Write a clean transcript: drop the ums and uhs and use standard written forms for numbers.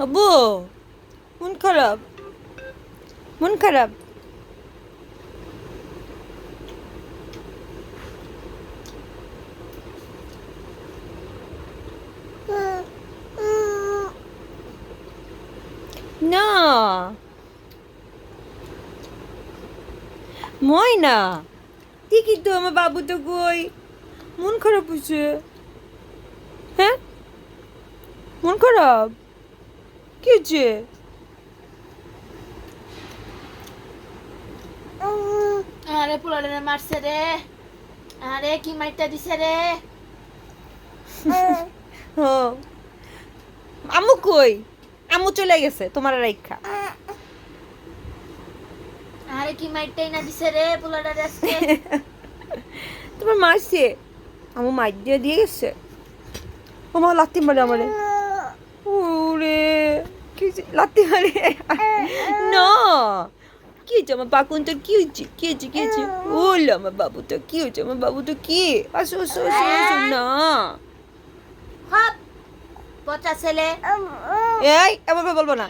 আব্বু মন খারাপ, মন খারাপ। না ময়না, ঠিকই তো, আমার বাবু তো কই, মন খারাপ হয়েছে। হ্যাঁ, মন খারাপ, কি হয়েছে? আরে পোলারে মারছে রে, আরে কি মাইরটা দিছে রে। ও আম্মু কই? আম্মু চলে গেছে তোমার রাইখা। আরে কি মাইরটাই না দিছে রে পোলারে আজকে। তোমার মারছে, আম্মু মার দিয়ে দিয়ে গেছে। আমার লাত্তি মারে আমারে, ওরে কি হয়েছে? লাত্তি মারে না, কি হয়েছে আমার পাকুন তোর? কি হয়েছে, কি হয়েছে, কি হয়েছে? ওলে আমার বাবু তো, কি হয়েছে আমার বাবু তো? কি আসো আসো আসো আসো না। হপ পচা ছেলে। এই এভাবে বলবো না।